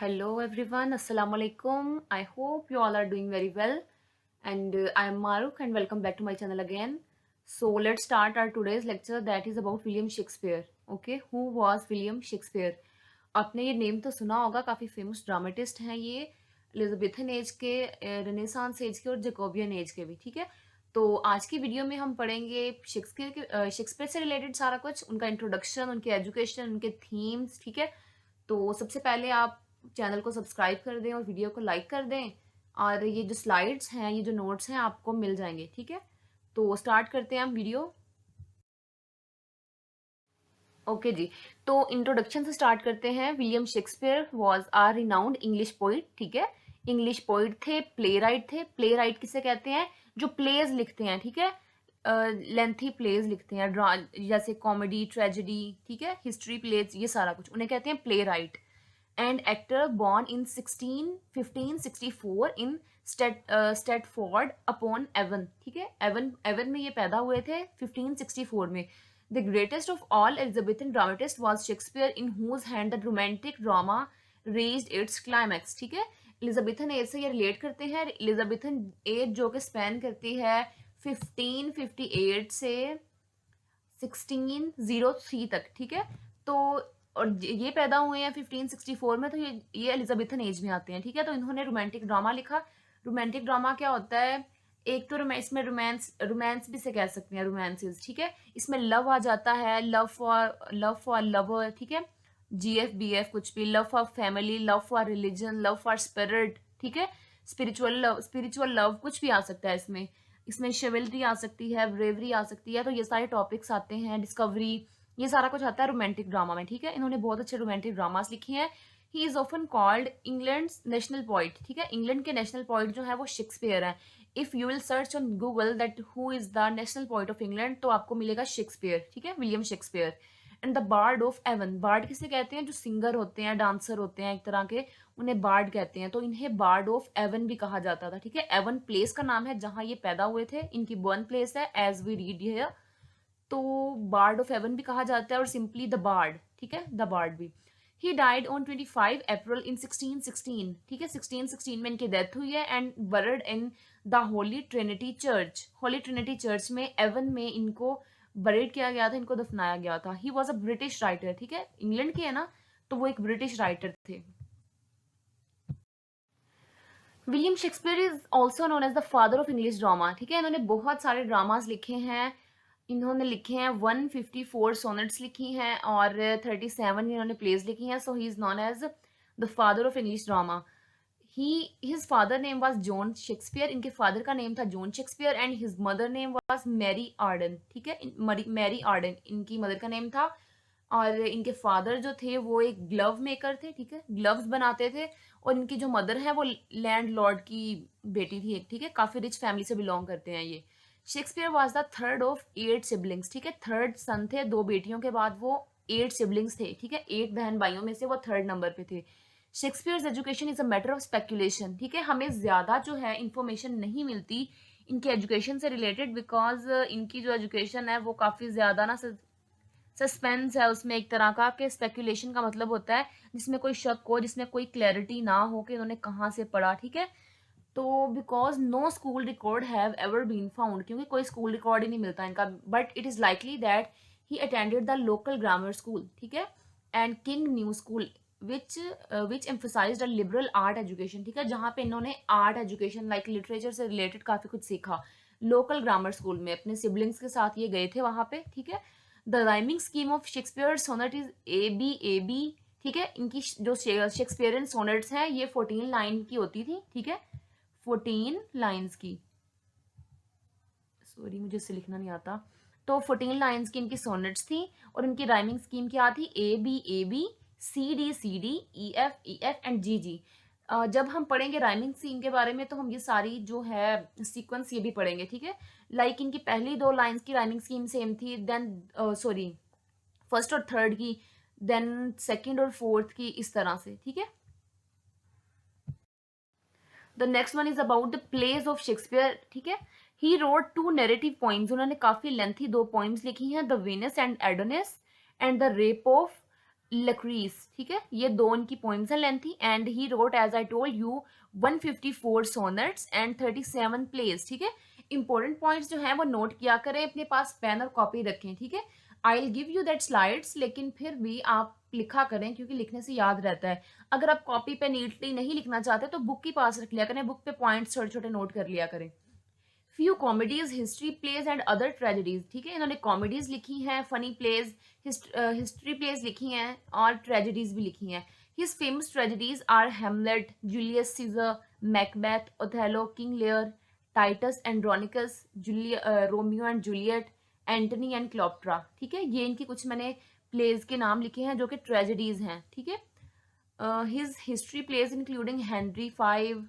Hello everyone, Assalamu alaikum. I hope you all are doing very well. And I am Maruk and welcome back to my channel again. So let's start our today's lecture that is about William Shakespeare. Okay, who was William Shakespeare? आपने ये name तो सुना होगा, काफ़ी famous dramatist हैं ये, Elizabethan age के, renaissance as के और जैकोबियन एज के भी। ठीक है, तो आज की वीडियो में हम पढ़ेंगे शेक्सपियर से रिलेटेड सारा कुछ, उनका इंट्रोडक्शन, उनके एजुकेशन, उनके थीम्स। ठीक है, तो सबसे पहले आप चैनल को सब्सक्राइब कर दें और वीडियो को लाइक कर दें, और ये जो स्लाइड्स हैं, ये जो नोट्स हैं, आपको मिल जाएंगे। ठीक है, तो स्टार्ट करते हैं हम वीडियो। ओके जी, तो इंट्रोडक्शन से स्टार्ट करते हैं। William Shakespeare was a renowned English poet. ठीक है, इंग्लिश पोइट थे, प्ले राइट थे। प्ले राइट किसे कहते हैं? जो प्लेज लिखते हैं। ठीक है, लेंथी प्लेज लिखते हैं, जैसे कॉमेडी, ट्रेजेडी, ठीक है, हिस्ट्री प्लेज, ये सारा कुछ उन्हें कहते हैं playwright. And actor born in 1564 in Stratford upon Avon. ठीक है, एवन में ये पैदा हुए थे 1564 में। The greatest of all Elizabethan dramatist was Shakespeare, in whose hand the romantic drama raised its climax. ठीक है, एलिजाबेथन एज से ये रिलेट करते हैं। एलिजाबेथन एज जो कि स्पेन करती है 1558 से 1603 तक। ठीक है, तो और ये पैदा हुए हैं 1564 में, तो ये एलिजाबेथन एज में आते हैं। ठीक है, तो इन्होंने रोमांटिक ड्रामा लिखा। रोमांटिक ड्रामा क्या होता है? एक तो इसमें रोमांस भी से कह सकते हैं, रोमांसेस। ठीक है, इसमें लव आ जाता है, लव फॉर लवर। ठीक है, GF BF कुछ भी, love for family, love for religion, love for spirit. ठीक है, स्पिरिचुअल लव कुछ भी आ सकता है इसमें। इसमें शिवल्री आ सकती है, ब्रेवरी आ सकती है, तो ये सारे टॉपिक्स आते हैं, डिस्कवरी, ये सारा कुछ आता है रोमांटिक ड्रामा में। ठीक है, इन्होंने बहुत अच्छे रोमांटिक ड्रामास लिखे हैं। He is often called England national poet. ठीक है, इंग्लैंड के नेशनल पोइट जो है वो शेक्सपियर है। If you will search on Google that who is the national poet of England, तो आपको मिलेगा शेक्सपियर। ठीक है, William Shakespeare. And the bard of Avon. Bard किसे कहते हैं? जो सिंगर होते हैं, डांसर होते हैं एक तरह के, उन्हें बार्ड कहते हैं। तो इन्हें बार्ड ऑफ एवन भी कहा जाता था। ठीक है, एवन प्लेस का नाम है जहां ये पैदा हुए थे, इनकी बर्न प्लेस है, एज वी रीड हियर। तो बार्ड ऑफ एवन भी कहा जाता है, और सिंपली द बार्ड। ठीक है, द बार्ड भी। ही डाइड ऑन 25 अप्रैल इन 1616। ठीक है, 1616 में इनकी डेथ हुई है। And bird in the Holi Trinity church. Holi Trinity church में एवन में इनको बरेड किया गया था, इनको दफनाया गया था। He was a British writer. ठीक है, इंग्लैंड के है ना, तो वो एक ब्रिटिश राइटर थे। William Shakespeare is also known as the father of English drama. ठीक है, इन्होंने बहुत सारे ड्रामास लिखे हैं। इन्होंने लिखे हैं 154 सोनेट्स लिखी हैं, और 37 इन्होंने प्लेज लिखी हैं। So he is known as the father of English drama. His father name was John Shakespeare. इनके फादर का नेम था John Shakespeare, and his mother name was Mary Arden. ठीक है, मैरी आर्डन इनकी मदर का name था। और इनके फादर जो थे वो एक ग्लव मेकर थे। ठीक है, ग्लव्स बनाते थे। और इनकी जो मदर है वो लैंड लॉर्ड की बेटी थी एक। ठीक है, काफी रिच फैमिली से बिलोंग करते हैं ये। Shakespeare was the third of 8 siblings. ठीक है, थर्ड सन थे, 2 बेटियों के बाद वो 8 सिबलिंग्स थे। ठीक है, 8 बहन भाइयों में से वो थर्ड नंबर पे थे। Shakespeare's education is a matter of speculation. ठीक है, हमें ज्यादा जो है इंफॉर्मेशन नहीं मिलती इनके एजुकेशन से रिलेटेड, बिकॉज इनकी जो एजुकेशन है वो काफी ज्यादा ना सस्पेंस है उसमें, एक तरह का। कि स्पेकुलेशन का मतलब होता है जिसमें कोई शक हो, जिसमें कोई क्लैरिटी ना हो कि उन्होंने कहाँ से पढ़ा। ठीक है, तो because no school record have ever been found, क्योंकि कोई स्कूल रिकॉर्ड ही नहीं मिलता इनका। But it is likely that he attended the local grammar school. ठीक है, and King New School which emphasised a liberal art education. ठीक है, जहाँ पे इन्होंने आर्ट एजुकेशन लाइक लिटरेचर से रिलेटेड काफी कुछ सीखा। लोकल ग्रामर स्कूल में अपने सिबलिंग्स के साथ ये गए थे वहां पे। ठीक है, the rhyming scheme of Shakespeare sonnet is AB। ठीक है, इनकी जो शेक्सपियरियन सोनेट्स हैं ये 14 लाइन की होती थी। ठीक है, 14 लाइन्स की, सॉरी मुझे इससे लिखना नहीं आता। तो 14 लाइन्स की इनकी सोनेट्स थी, और इनकी राइमिंग स्कीम क्या थी? AB CD EF and GG। जब हम पढ़ेंगे राइमिंग स्कीम के बारे में, तो हम ये सारी जो है सीक्वेंस ये भी पढ़ेंगे। ठीक है, लाइक इनकी पहली 2 लाइन्स की राइमिंग स्कीम सेम थी, देन सॉरी फर्स्ट और थर्ड की, देन सेकंड और फोर्थ की, इस तरह से। ठीक है, the next one is about the plays of Shakespeare. ठीक है, ही रोट 2 नैरेटिव पोइम्स। उन्होंने काफी लेंथी 2 पोइम्स लिखी हैं, the Venus and Adonis and the Rape of Lucrece, ठीक है, ये दो इनकी पोइम्स हैं lengthy, and he wrote as I told you 154 sonnets and 37 plays, ठीक है। इंपॉर्टेंट पॉइंट्स जो हैं वो नोट किया करें, अपने पास पेन और कॉपी रखें, ठीक है। I will give you that slides, लेकिन फिर भी आप लिखा करें क्योंकि लिखने से याद रहता है। अगर आप कॉपी पे नीटली नहीं लिखना चाहते तो बुक के पास रख लिया करें, बुक पे पॉइंट्स छोटे छोटे नोट कर लिया करें। Few comedies, history plays and other tragedies, ठीक है, इन्होंने कॉमेडीज लिखी हैं, फनी प्लेज, हिस्ट्री प्लेज लिखी हैं और ट्रेजेडीज भी लिखी हैं। His famous tragedies are Hamlet, Julius Caesar, Macbeth, Othello, King Lear, Titus Andronicus, Romeo and Juliet, Antony and Cleopatra, ठीक है। ये इनकी कुछ मैंने प्लेज के नाम लिखे हैं जो कि ट्रेजेडीज हैं, ठीक है। His history plays including Henry five,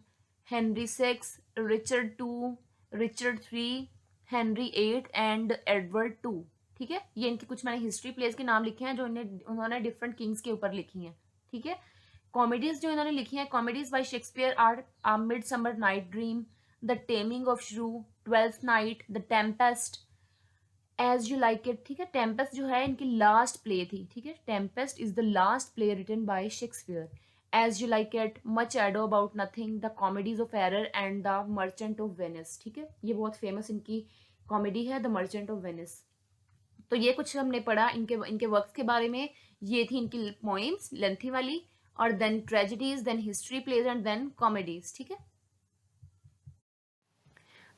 Henry six, Richard two, Richard three, Henry eight and Edward two, ठीक है। ये इनकी कुछ मैंने हिस्ट्री प्लेस के नाम लिखे हैं जो उन्होंने डिफरेंट किंग्स के ऊपर लिखी हैं, ठीक है। कॉमेडीज जो इन्होंने लिखी हैं, comedies by Shakespeare are A Midsummer Night Dream, The Taming of Shrew, Twelfth Night, The Tempest, As you like It, ठीक है। टेम्पेस्ट जो है इनकी लास्ट प्ले थी, ठीक है। Tempest is the last play written by Shakespeare. As you like it, much ado about nothing, the comedies of error and the merchant of Venice, ठीक है। ये बहुत फेमस इनकी कॉमेडी है, द मर्चेंट ऑफ वेनिस। तो ये कुछ हमने पढ़ा इनके इनके वर्क्स के बारे में। ये थी इनकी पोइम्स लेंथी वाली, और then tragedies, then history plays and then comedies, ठीक है।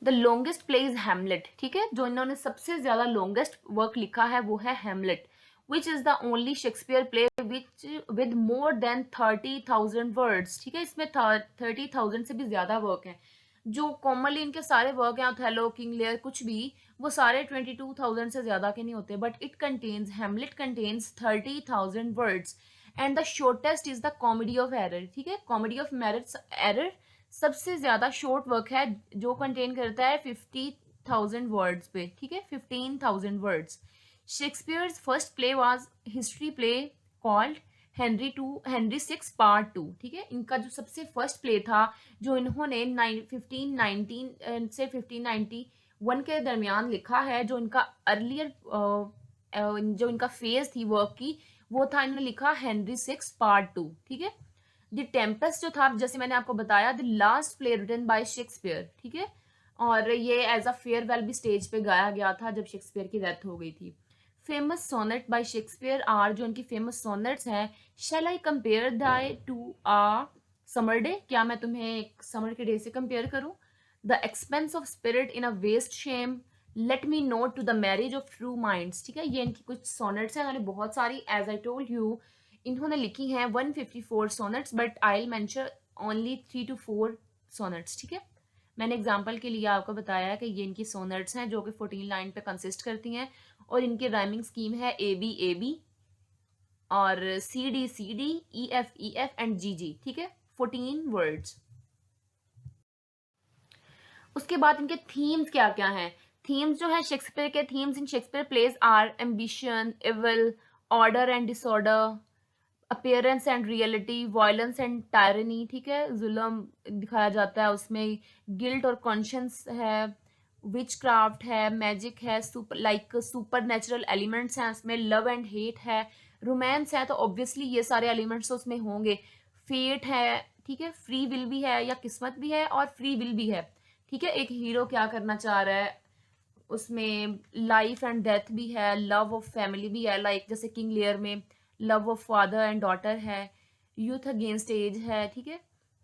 The longest play is Hamlet, ठीक है। जो इन्होंने सबसे ज्यादा लॉन्गेस्ट वर्क लिखा है वो है Hamlet, which is the only Shakespeare play which with more than 30,000 words, ठीक है। इसमें 30,000 से भी ज्यादा वर्क है। जो कॉमनली इनके सारे वर्क हैं, ओथेलो, किंग लियर, कुछ भी, वो सारे 22,000 से ज्यादा के नहीं होते, but it contains, Hamlet contains 30,000 words, and the shortest is the comedy of error, ठीक है। कॉमेडी ऑफ एरर सबसे ज्यादा शॉर्ट वर्क है जो कंटेन करता है 50,000 वर्ड्स पे, ठीक है, 15,000 words. Shakespeare's first play was history play called Henry six part two, ठीक है। इनका जो सबसे फर्स्ट प्ले था जो इन्होंने 1519 से 1591 के दरमियान लिखा है, जो इनका अर्लियर जो इनका फेज थी वर्क की, वो था इन्होंने लिखा हेनरी सिक्स पार्ट टू, ठीक है। द टेम्पेस्ट जो था, जैसे मैंने आपको बताया, the last play written by Shakespeare, ठीक है। और ये एज अ फेयरवेल भी स्टेज पे गाया गया था जब शेक्सपियर की डेथ हो गई थी। Famous sonnet by Shakespeare are, जो उनकी फेमस सोनेट्स हैं, shall I compare thee to a summer day, क्या मैं तुम्हें एक समर के डे से कंपेयर करूं, the expense of spirit in a waste shame, let me not to the marriage of true minds, ठीक है। ये इनकी कुछ सोनेट्स हैं, उन्होंने बहुत सारी, एज आई टोल्ड यू, इन्होंने लिखी हैं 154 sonnets, but I will mention only 3 to 4 sonnets, ठीक है। मैंने एग्जांपल के लिए आपको बताया कि ये इनकी सोनेट्स हैं जो कि 14 लाइन पे कंसिस्ट करती हैं, और इनकी राइमिंग स्कीम है ए बी और C D E F and G, ठीक है, 14 वर्ड्स। उसके बाद इनके थीम्स क्या क्या हैं। थीम्स जो है शेक्सपियर के themes in Shakespeare plays are ambition, evil, order and disorder, appearance and reality, violence and tyranny, ठीक है, जुल्म दिखाया जाता है उसमें, गिल्ट और कॉन्शियंस है, विच क्राफ्ट है, मैजिक है, सुपर नेचुरल एलिमेंट्स हैं उसमें, लव एंड हेट है, रोमांस है, तो ऑब्वियसली ये सारे एलिमेंट्स तो उसमें होंगे, फेट है, ठीक है, फ्री विल भी है या किस्मत भी है, और फ्री विल भी है, ठीक है, एक हीरो क्या करना चाह रहा है उसमें, लाइफ एंड डेथ भी है, लव ऑफ फैमिली भी है, लाइक जैसे किंग लियर में love of father and daughter है, यूथ अगेंस्ट एज है, ठीक है,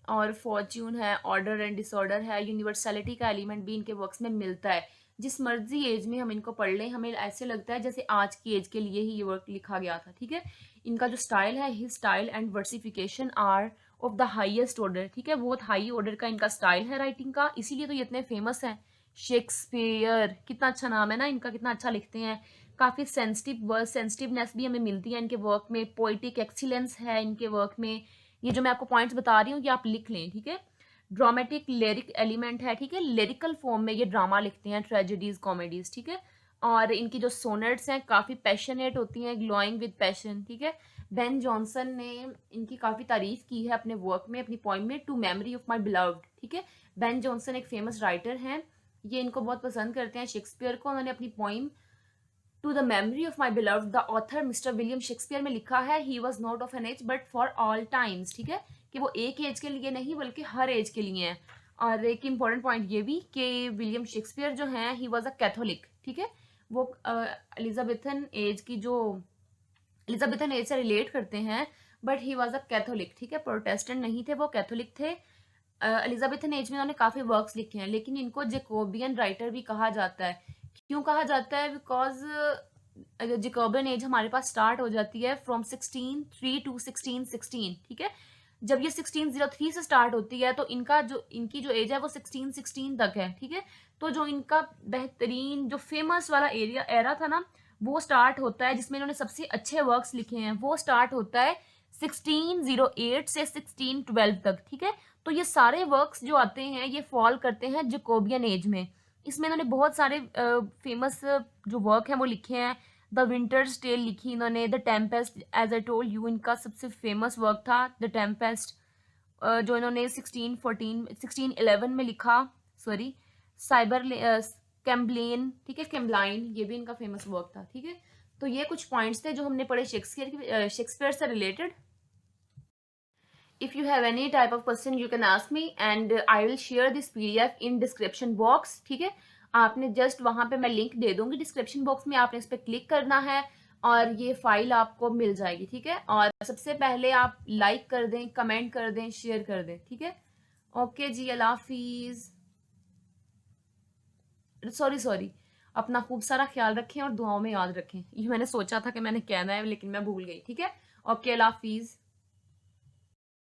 और फॉर्च्यून है, ऑर्डर एंड डिसऑर्डर है, यूनिवर्सलिटी का एलिमेंट भी इनके वर्क्स में मिलता है। जिस मर्जी एज में हम इनको पढ़ लें, हमें ऐसे लगता है जैसे आज की एज के लिए ही ये वर्क लिखा गया था, ठीक है। इनका जो स्टाइल है, his style and versification are of the highest order, ठीक है, बहुत हाई ऑर्डर का इनका स्टाइल है राइटिंग का, इसीलिए तो ये इतने फेमस हैं। शेक्सपियर, कितना अच्छा नाम है ना इनका, कितना अच्छा लिखते हैं, काफ़ी सेंसिटिवनेस भी हमें मिलती है इनके वर्क में, पोइटिक एक्सीलेंस है इनके वर्क में। ये जो मैं आपको पॉइंट्स बता रही हूँ ये आप लिख लें, ठीक है। ड्रामेटिक लिरिक एलिमेंट है, ठीक है, लिरिकल फॉर्म में ये ड्रामा लिखते हैं, ट्रेजेडीज, कॉमेडीज, ठीक है। और इनकी जो सोनेट्स हैं काफ़ी पैशनेट होती हैं, ग्लोइंग विद पैशन, ठीक है। बेन जॉनसन ने इनकी काफ़ी तारीफ की है अपने वर्क में, अपनी पोइम में, to memory of my beloved, ठीक है। बेन जॉनसन एक फेमस राइटर हैं, ये इनको बहुत पसंद करते हैं शेक्सपियर को, उन्होंने अपनी poem to the memory of my beloved the author mister William Shakespeare में लिखा है he was not of an age but for all times, ठीक है, कि वो एक एज के लिए नहीं बल्कि हर एज के लिए हैं। और एक इम्पॉर्टेंट पॉइंट ये भी कि विलियम शेक्सपियर जो हैं ही वॉज अ कैथोलिक, ठीक है, वो एलिजाबेथन एज की जो एलिजाबेथन एज से रिलेट करते हैं, but he was a Catholic, ठीक है, प्रोटेस्टेंट नहीं थे, वो कैथोलिक थे। एलिजाबेथन एज में उन्होंने काफ़ी वर्क्स लिखे हैं, लेकिन इनको जेकोबियन राइटर भी कहा जाता है। क्यों कहा जाता है? बिकॉज जेकोबियन एज हमारे पास स्टार्ट हो जाती है फ्रॉम 1603 टू 1616, ठीक है। जब ये 1603 से स्टार्ट होती है तो इनकी जो एज है वो 1616 तक है, ठीक है। तो जो इनका बेहतरीन जो फेमस वाला एरिया एरा था ना, वो स्टार्ट होता है जिसमें इन्होंने सबसे अच्छे वर्क्स लिखे हैं, वो स्टार्ट होता है 1608 से 1612 तक, ठीक है। तो ये सारे वर्क्स जो आते हैं ये फॉल करते हैं जेकोबियन एज में। इसमें इन्होंने बहुत सारे फेमस जो वर्क हैं वो लिखे हैं। द विंटर्स टेल लिखी इन्होंने, the Tempest as I told you इनका सबसे फेमस वर्क था द टेम्पेस्ट, जो इन्होंने 1611 में लिखा, सॉरी, साइबर कैम्ब्लेन, ठीक है, कैम्ब्लाइन, ये भी इनका फेमस वर्क था, ठीक है। तो ये कुछ पॉइंट्स थे जो हमने पढ़े शेक्सपियर से related. If you have any type of question you can ask me and I will share this PDF in description box, ठीक है। आपने जस्ट वहां पे मैं लिंक दे दूंगी डिस्क्रिप्शन बॉक्स में, आपने इस पर क्लिक करना है और ये फाइल आपको मिल जाएगी, ठीक है। और सबसे पहले आप लाइक कर दें, कमेंट कर दें, शेयर कर दें, ठीक है। ओके जी, अल्लाह हाफिज। सॉरी सॉरी, अपना खूब सारा ख्याल रखें और दुआओं में याद रखें। ये मैंने सोचा था कि मैंने कहना है लेकिन मैं भूल गई, ठीक है। ओके, अल्लाह हाफिज।